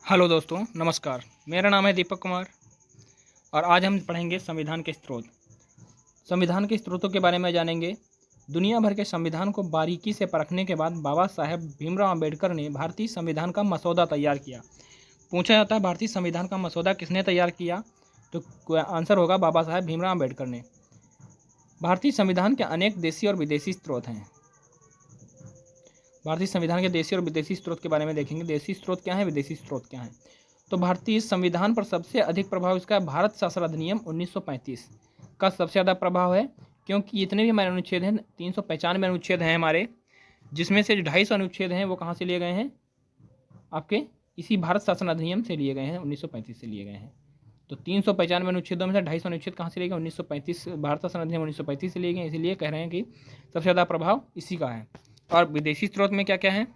Hello दोस्तों, नमस्कार। मेरा नाम है दीपक कुमार और आज हम पढ़ेंगे संविधान के स्रोत। संविधान के स्रोतों के बारे में जानेंगे। दुनिया भर के संविधान को बारीकी से परखने के बाद बाबा साहेब भीमराव अंबेडकर ने भारतीय संविधान का मसौदा तैयार किया। पूछा जाता है भारतीय संविधान का मसौदा किसने तैयार किया, तो आंसर होगा बाबा साहेब भीमराव अंबेडकर ने। भारतीय संविधान के अनेक देशी और विदेशी स्रोत हैं। भारतीय संविधान के देशी और विदेशी स्रोत के बारे में देखेंगे। देशी स्रोत क्या है, विदेशी स्रोत क्या है। तो भारतीय संविधान पर सबसे अधिक प्रभाव इसका भारत शासन अधिनियम 1935 का सबसे ज़्यादा प्रभाव है, क्योंकि इतने भी हमारे अनुच्छेद हैं, 395 अनुच्छेद हैं हमारे, जिसमें से 250 अनुच्छेद हैं वो कहाँ से लिए गए हैं, आपके इसी भारत शासन अधिनियम से लिए गए हैं, 1935 से लिए गए हैं। तो 395 अनुच्छेदों में से 250 अनुच्छेद कहाँ से लिए गए, 1935 भारत शासन अधिनियम 1935 से लिए गए, इसीलिए कह रहे हैं कि सबसे ज़्यादा प्रभाव इसी का है। और विदेशी स्रोत में क्या क्या है,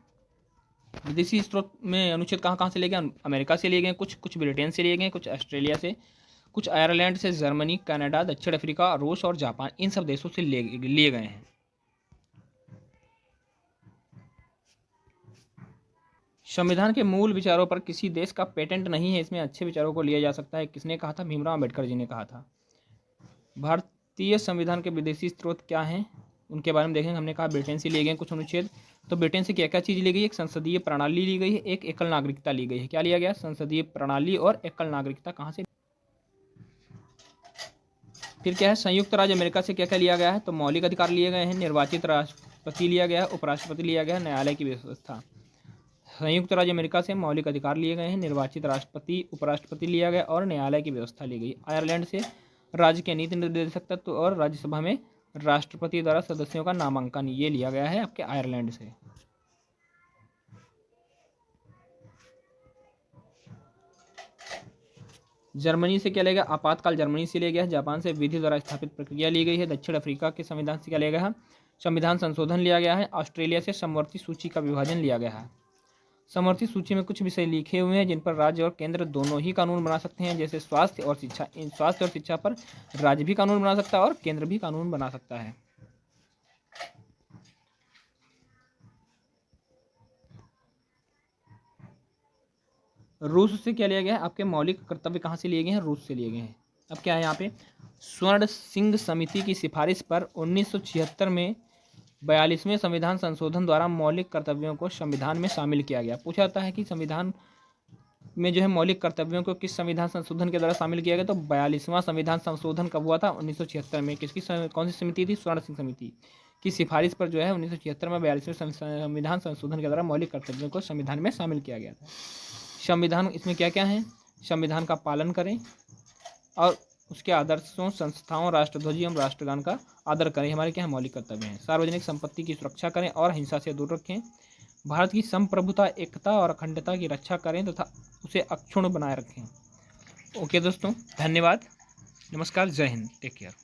विदेशी स्रोत में अनुच्छेद कहाँ कहाँ से लिए गए, अमेरिका से लिए गए, कुछ ब्रिटेन से लिए गए, कुछ ऑस्ट्रेलिया से, कुछ आयरलैंड से, जर्मनी, कनाडा, दक्षिण अफ्रीका, रूस और जापान, इन सब देशों से लिए गए हैं। संविधान के मूल विचारों पर किसी देश का पेटेंट नहीं है, इसमें अच्छे विचारों को लिया जा सकता है। किसने कहा था, भीमराव अंबेडकर जी ने कहा था। भारतीय संविधान के विदेशी स्रोत क्या हैं, उनके बारे में देखेंगे। हमने कहा ब्रिटेन से लिए गए कुछ अनुच्छेद। तो ब्रिटेन से क्या क्या चीज़ ली गई, एक संसदीय प्रणाली ली गई है, एक एकल नागरिकता ली गई है। क्या लिया गया, संसदीय प्रणाली और एकल नागरिकता। कहाँ से, फिर क्या है, संयुक्त राज्य अमेरिका से क्या क्या लिया गया है, तो मौलिक अधिकार लिए गए हैं, निर्वाचित राष्ट्रपति लिया गया है, उपराष्ट्रपति लिया गया है, न्यायालय की व्यवस्था। संयुक्त राज्य अमेरिका से मौलिक अधिकार लिए गए हैं, निर्वाचित राष्ट्रपति, उपराष्ट्रपति लिया गया और न्यायालय की व्यवस्था ली गई। आयरलैंड से राज्य के नीति निर्देशक तत्व और राज्यसभा में राष्ट्रपति द्वारा सदस्यों का नामांकन, ये लिया गया है आपके आयरलैंड से। जर्मनी से क्या लेगा, आपातकाल जर्मनी से लिया गया है। जापान से विधि द्वारा स्थापित प्रक्रिया ली गई है। दक्षिण अफ्रीका के संविधान से क्या लिया गया है, संविधान संशोधन लिया गया है। ऑस्ट्रेलिया से समवर्ती सूची का विभाजन लिया गया है। समवर्ती सूची में कुछ विषय लिखे हुए हैं जिन पर राज्य और केंद्र दोनों ही कानून बना सकते हैं, जैसे स्वास्थ्य और शिक्षा। इन स्वास्थ्य और शिक्षा पर राज्य भी कानून बना सकता है और केंद्र भी कानून बना सकता है। रूस से क्या लिया गया है, आपके मौलिक कर्तव्य कहाँ से लिए गए हैं, रूस से लिए गए हैं। अब क्या है यहाँ पे, स्वर्ण सिंह समिति की सिफारिश पर 1976 में 42वें संविधान संशोधन द्वारा मौलिक कर्तव्यों को संविधान में शामिल किया गया। पूछा जाता है कि संविधान में जो है मौलिक कर्तव्यों को किस संविधान संशोधन के द्वारा शामिल किया गया, तो 42वां संविधान संशोधन कब हुआ था, 1976 में। किसकी कौन सी समिति थी, स्वर्ण सिंह समिति की सिफारिश पर जो है 1976 में 42वें संविधान संशोधन के द्वारा मौलिक कर्तव्यों को संविधान में शामिल किया गया था। संविधान इसमें क्या क्या है, संविधान का पालन करें और उसके आदर्शों, संस्थाओं, राष्ट्रध्वज एवं राष्ट्रगान का आदर करें, हमारे क्या है मौलिक कर्तव्य हैं। सार्वजनिक संपत्ति की सुरक्षा करें और हिंसा से दूर रखें। भारत की संप्रभुता, एकता और अखंडता की रक्षा करें तथा उसे अक्षुण्ण बनाए रखें। ओके दोस्तों, धन्यवाद, नमस्कार, जय हिंद, टेक केयर।